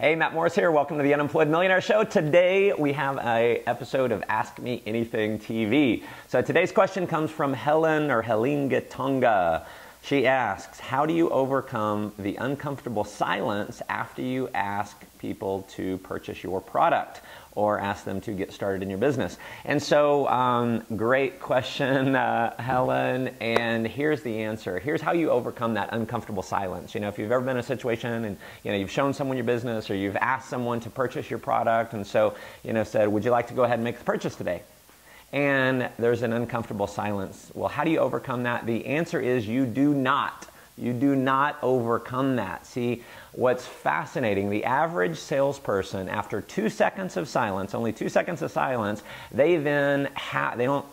Hey, Matt Morris here. Welcome to the Unemployed Millionaire Show. Today we have an episode of Ask Me Anything TV. So today's question comes from Helen or Helingatonga. She asks, how do you overcome the uncomfortable silence after you ask people to purchase your product or ask them to get started in your business? And so, great question, Helen, and here's the answer. Here's how you overcome that uncomfortable silence. You know, if you've ever been in a situation and, you know, you've shown someone your business or you've asked someone to purchase your product and so, you know, said, would you like to go ahead and make the purchase today? And there's an uncomfortable silence. Well, how do you overcome that? The answer is you do not. You do not overcome that. See, what's fascinating, the average salesperson, after 2 seconds of silence, only 2 seconds of silence, they then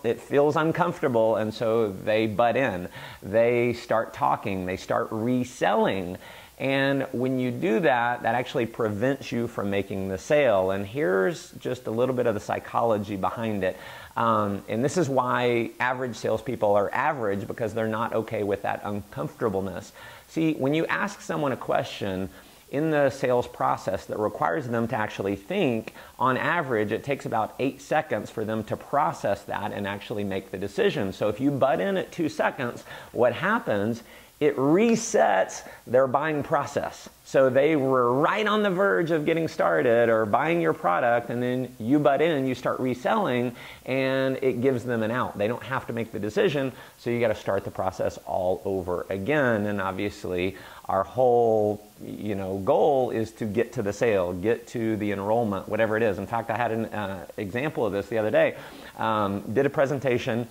it feels uncomfortable, and so they butt in. They start talking, they start reselling. And when you do that, that actually prevents you from making the sale. And here's just a little bit of the psychology behind it. And this is why average salespeople are average, because they're not okay with that uncomfortableness. See, when you ask someone a question in the sales process that requires them to actually think, on average, it takes about 8 seconds for them to process that and actually make the decision. So if you butt in at 2 seconds, what happens, it resets their buying process. So they were right on the verge of getting started or buying your product, and then you butt in, you start reselling, and it gives them an out. They don't have to make the decision, so you got to start the process all over again. And obviously, our whole, goal is to get to the sale, get to the enrollment, whatever it is. In fact, I had an example of this the other day. Did a presentation.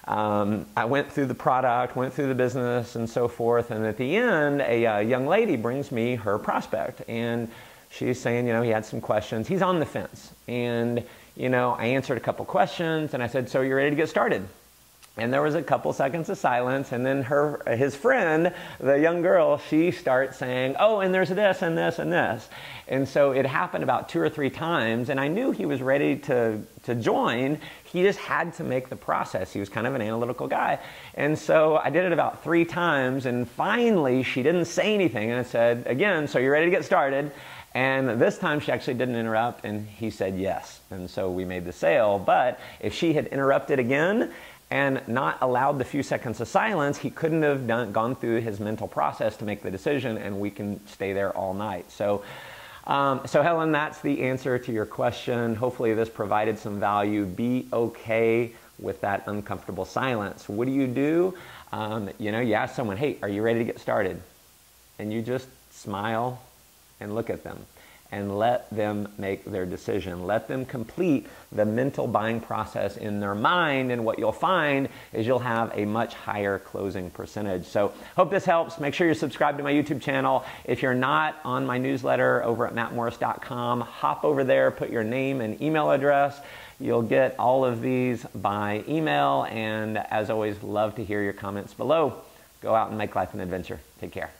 I went through the product, went through the business and so forth, and at the end, a young lady brings me her prospect, and she's saying, he had some questions. He's on the fence, and, I answered a couple questions, and I said, so you're ready to get started? And there was a couple seconds of silence, and then his friend, the young girl, she starts saying, oh, and there's this and this and this. And so it happened about 2 or 3 times, and I knew he was ready to join. He just had to make the process. He was kind of an analytical guy. And so I did it about 3 times, and finally she didn't say anything. And I said, again, so you're ready to get started? And this time she actually didn't interrupt, and he said yes. And so we made the sale. But if she had interrupted again and not allowed the few seconds of silence, he couldn't have gone through his mental process to make the decision, and we can stay there all night. So Helen, that's the answer to your question. Hopefully this provided some value. Be okay with that uncomfortable silence. What do? You ask someone, hey, are you ready to get started? And you just smile and look at them and let them make their decision. Let them complete the mental buying process in their mind, and what you'll find is you'll have a much higher closing percentage. So hope this helps. Make sure you're subscribed to my YouTube channel. If you're not on my newsletter over at mattmorris.com, hop over there, put your name and email address. You'll get all of these by email, and as always, love to hear your comments below. Go out and make life an adventure. Take care.